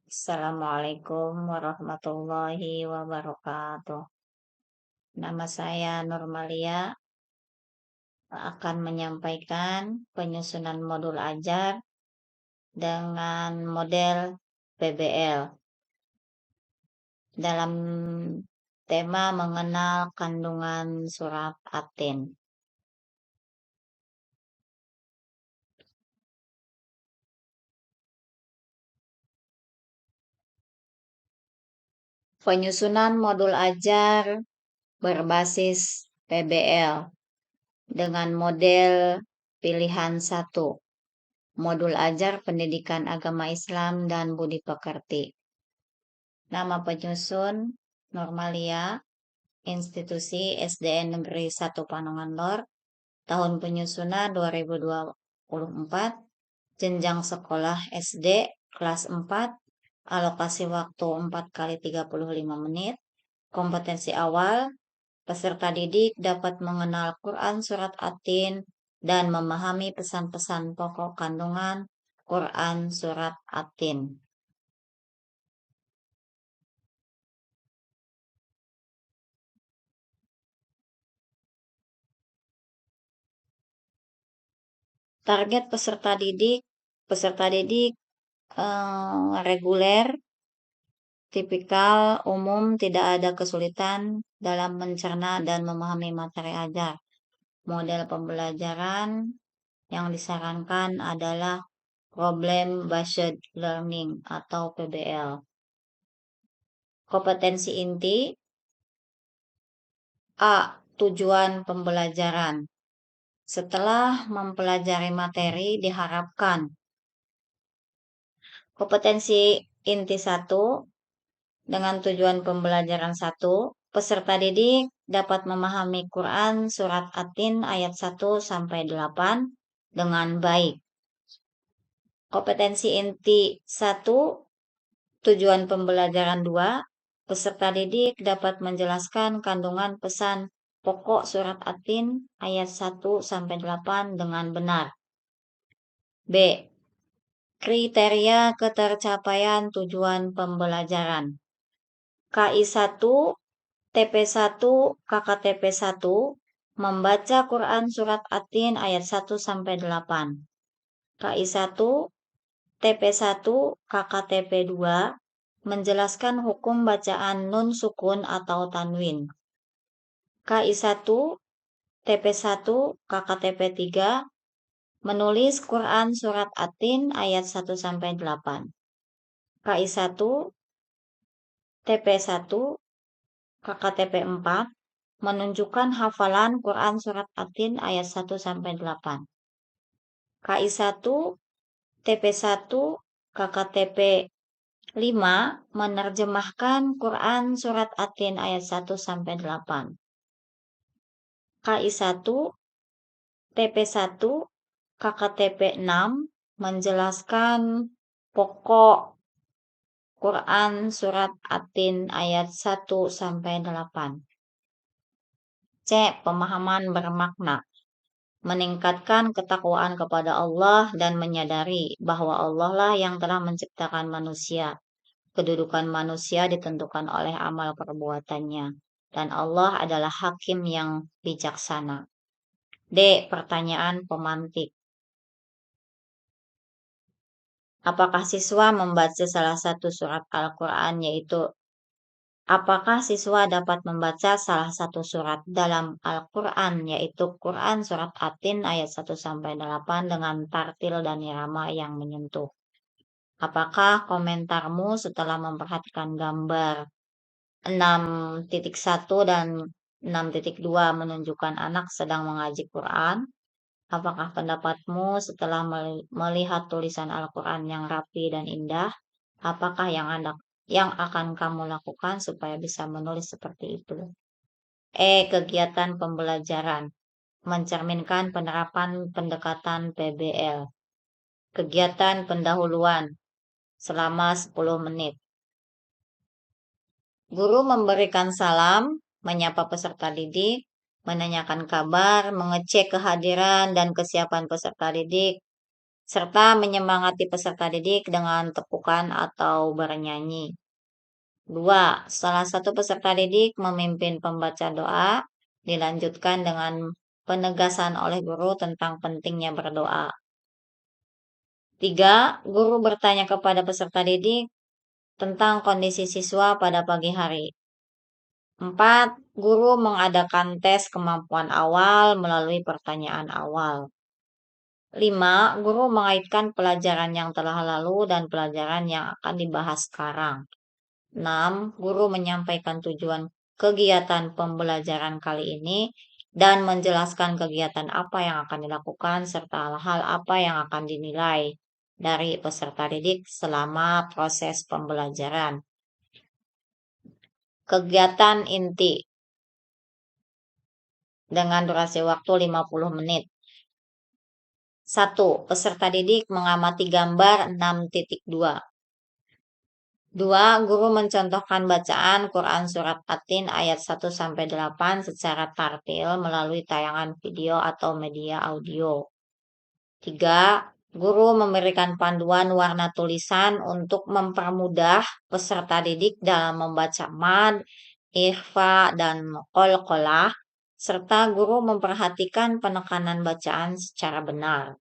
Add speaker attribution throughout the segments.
Speaker 1: Assalamualaikum warahmatullahi wabarakatuh. Nama saya Nurmalia akan menyampaikan penyusunan modul ajar dengan model PBL dalam tema mengenal kandungan surat At-Tin. Penyusunan modul ajar berbasis PBL dengan model pilihan 1. Modul ajar pendidikan agama Islam dan budi pekerti. Nama penyusun Nurmalia, Institusi SDN Negeri 1 Panongan Lor, tahun penyusunan 2024, jenjang sekolah SD kelas 4, alokasi waktu 4 kali 35 menit, kompetensi awal, peserta didik dapat mengenal Quran Surat At-Tin dan memahami pesan-pesan pokok kandungan Quran Surat At-Tin. Target peserta didik reguler, tipikal, umum, tidak ada kesulitan dalam mencerna dan memahami materi ajar. Model pembelajaran yang disarankan adalah Problem Based Learning atau PBL. Kompetensi inti A. Tujuan pembelajaran. Setelah mempelajari materi diharapkan kompetensi inti 1 dengan tujuan pembelajaran 1, peserta didik dapat memahami Quran Surat At-Tin ayat 1 sampai 8 dengan baik. Kompetensi inti 1, tujuan pembelajaran 2, peserta didik dapat menjelaskan kandungan pesan pokok Surat At-Tin ayat 1 sampai 8 dengan benar. B. Kriteria ketercapaian tujuan pembelajaran. KI 1, TP1, KKTP 1 membaca Quran Surat At-Tin ayat 1 sampai 8. KI 1, TP1, KKTP 2 menjelaskan hukum bacaan nun sukun atau tanwin. KI 1, TP1, KKTP 3 menulis Quran Surat At-Tin ayat 1 sampai 8. KI 1, TP1, KKTP 4 menunjukkan hafalan Quran Surat At-Tin ayat 1 sampai 8. KI 1, TP1, KKTP 5 menerjemahkan Quran Surat At-Tin ayat 1 sampai 8. KI 1, TP1, KKTP 6 menjelaskan pokok Quran Surat At-Tin ayat 1 sampai 8. C. Pemahaman bermakna. Meningkatkan ketakwaan kepada Allah dan menyadari bahwa Allah lah yang telah menciptakan manusia. Kedudukan manusia ditentukan oleh amal perbuatannya. Dan Allah adalah hakim yang bijaksana. D. Pertanyaan pemantik. Apakah siswa membaca salah satu surat Al-Quran yaitu apakah siswa dapat membaca salah satu surat dalam Al-Quran yaitu Quran Surat At-Tin ayat 1 sampai 8 dengan tartil dan irama yang menyentuh? Apakah komentarmu setelah memperhatikan gambar 6.1 dan 6.2 menunjukkan anak sedang mengaji Quran? Apakah pendapatmu setelah melihat tulisan Al-Quran yang rapi dan indah? Apakah yang akan kamu lakukan supaya bisa menulis seperti itu? Kegiatan pembelajaran mencerminkan penerapan pendekatan PBL. Kegiatan pendahuluan selama 10 menit. Guru memberikan salam, menyapa peserta didik, menanyakan kabar, mengecek kehadiran dan kesiapan peserta didik, serta menyemangati peserta didik dengan tepukan atau bernyanyi. 2. Salah satu peserta didik memimpin pembaca doa, dilanjutkan dengan penegasan oleh guru tentang pentingnya berdoa. 3. Guru bertanya kepada peserta didik tentang kondisi siswa pada pagi hari. 4. Guru mengadakan tes kemampuan awal melalui pertanyaan awal. 5. Guru mengaitkan pelajaran yang telah lalu dan pelajaran yang akan dibahas sekarang. 6. Guru menyampaikan tujuan kegiatan pembelajaran kali ini dan menjelaskan kegiatan apa yang akan dilakukan serta hal-hal apa yang akan dinilai dari peserta didik selama proses pembelajaran. Kegiatan inti dengan durasi waktu 50 menit. 1. Peserta didik mengamati gambar 6.2. 2. Guru mencontohkan bacaan Quran Surat At-Tin ayat 1-8 secara tartil melalui tayangan video atau media audio. 3. Guru memberikan panduan warna tulisan untuk mempermudah peserta didik dalam membaca mad, ikhfa, dan qalqalah, serta guru memperhatikan penekanan bacaan secara benar.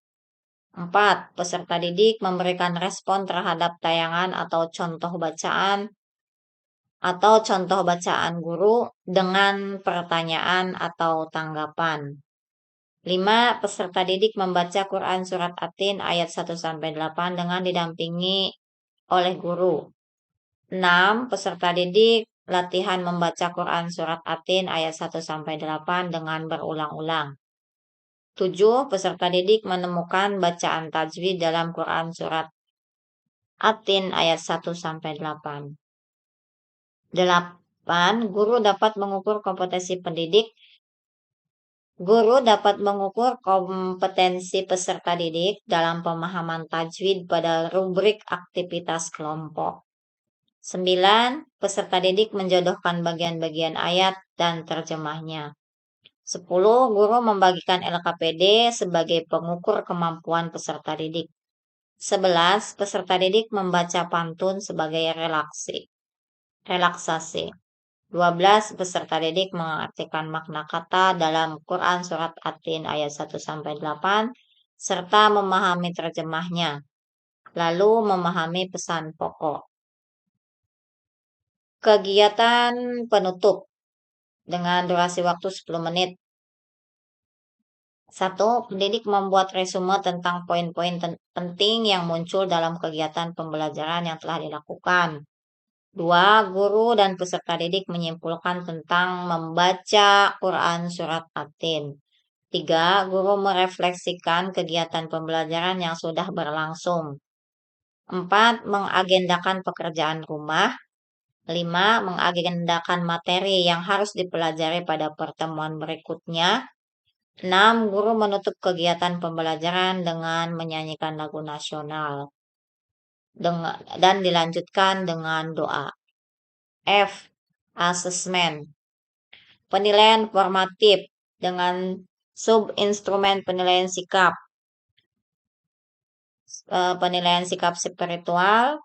Speaker 1: 4. Peserta didik memberikan respon terhadap tayangan atau contoh bacaan guru dengan pertanyaan atau tanggapan. 5. Peserta didik membaca Quran Surat At-Tin ayat 1-8 dengan didampingi oleh guru. 6. Peserta didik latihan membaca Quran Surat At-Tin ayat 1-8 dengan berulang-ulang. 7. Peserta didik menemukan bacaan tajwid dalam Quran Surat At-Tin ayat 1-8. 8. Guru dapat mengukur kompetensi peserta didik dalam pemahaman tajwid pada rubrik aktivitas kelompok. 9. Peserta didik menjodohkan bagian-bagian ayat dan terjemahnya. 10. Guru membagikan LKPD sebagai pengukur kemampuan peserta didik. 11. Peserta didik membaca pantun sebagai relaksasi. 12. Peserta didik mengartikan makna kata dalam Quran Surat At-Tin ayat 1-8 serta memahami terjemahnya, lalu memahami pesan pokok. Kegiatan penutup dengan durasi waktu 10 menit. 1. Pendidik membuat resume tentang poin-poin penting yang muncul dalam kegiatan pembelajaran yang telah dilakukan. 2. Guru dan peserta didik menyimpulkan tentang membaca Quran Surat At-Tin. 3. Guru merefleksikan kegiatan pembelajaran yang sudah berlangsung. 4. Mengagendakan pekerjaan rumah. 5. Mengagendakan materi yang harus dipelajari pada pertemuan berikutnya. 6. Guru menutup kegiatan pembelajaran dengan menyanyikan lagu nasional dan dilanjutkan dengan doa. F. Assessment. Penilaian formatif dengan sub-instrumen penilaian sikap. Penilaian sikap spiritual,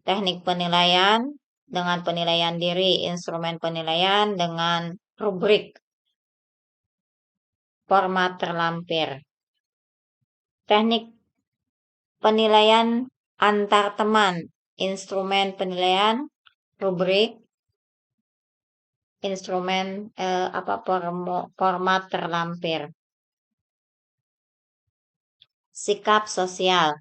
Speaker 1: teknik penilaian dengan penilaian diri, instrumen penilaian dengan rubrik. Format terlampir. Teknik penilaian antar teman, instrumen penilaian, rubrik, format terlampir. Sikap sosial.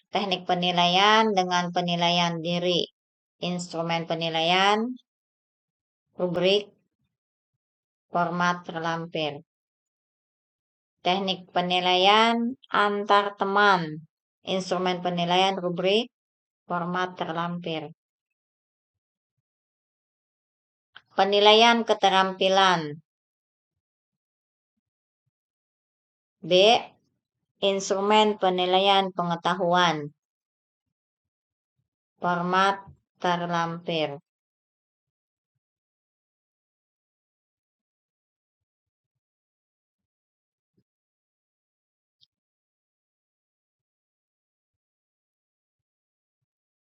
Speaker 1: Teknik penilaian dengan penilaian diri, instrumen penilaian, rubrik, format terlampir. Teknik penilaian antar teman, instrumen penilaian, rubrik, format terlampir. Penilaian keterampilan. B. Instrumen penilaian pengetahuan, format terlampir.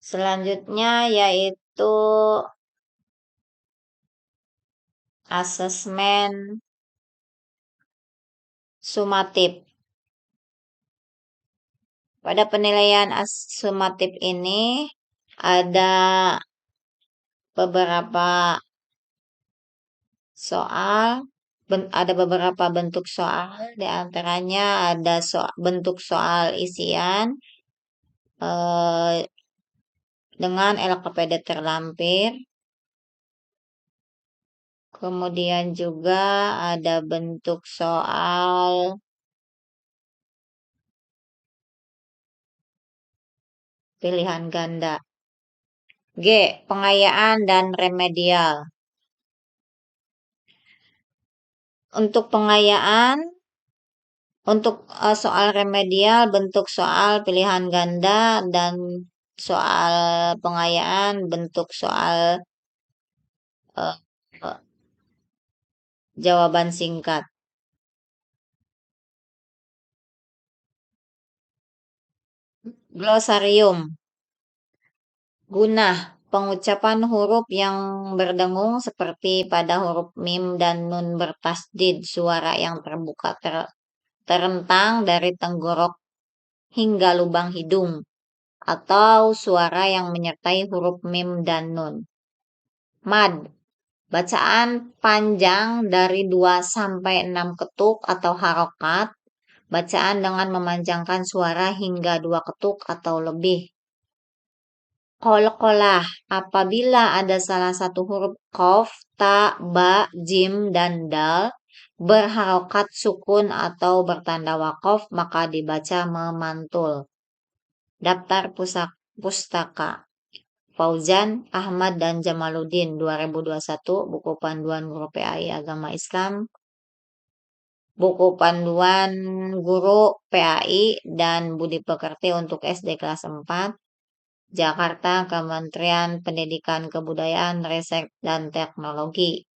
Speaker 1: Selanjutnya yaitu asesmen sumatif. Pada penilaian sumatif ini ada beberapa soal, ada beberapa bentuk soal, di antaranya ada bentuk soal isian eh, dengan LKPD terlampir. Kemudian juga ada bentuk soal pilihan ganda. G. Pengayaan dan remedial. Untuk pengayaan, untuk soal remedial, bentuk soal pilihan ganda, dan soal pengayaan, bentuk soal uh, uh, jawaban singkat. Glosarium. Guna pengucapan huruf yang berdengung seperti pada huruf mim dan nun bertasdid, suara yang terbuka terentang dari tenggorok hingga lubang hidung, atau suara yang menyertai huruf mim dan nun. Mad, bacaan panjang dari 2 sampai 6 ketuk atau harokat, bacaan dengan memanjangkan suara hingga 2 ketuk atau lebih. Qalqalah, apabila ada salah satu huruf qaf, ta, ba, jim, dan dal berharokat sukun atau bertanda waqaf, maka dibaca memantul. Daftar pustaka Fauzan, Ahmad, dan Jamaluddin 2021, buku panduan guru PAI Agama Islam, buku panduan guru PAI dan Budi Pekerti untuk SD kelas 4, Jakarta, Kementerian Pendidikan Kebudayaan, Riset, dan Teknologi.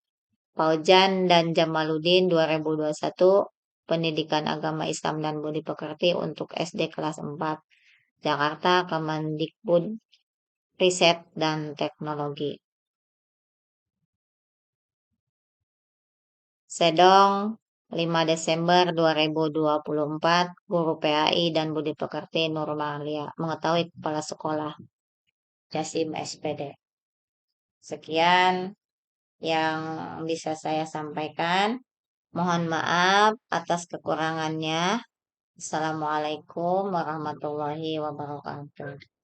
Speaker 1: Fauzan dan Jamaluddin 2021, Pendidikan Agama Islam dan Budi Pekerti untuk SD kelas 4, Jakarta, Kemendikbud, Riset, dan Teknologi. Sedong, 5 Desember 2024, Guru PAI dan Budi Pekerti Nurmalia, mengetahui Kepala Sekolah Jasim SPD. Sekian yang bisa saya sampaikan. Mohon maaf atas kekurangannya. Assalamualaikum warahmatullahi wabarakatuh.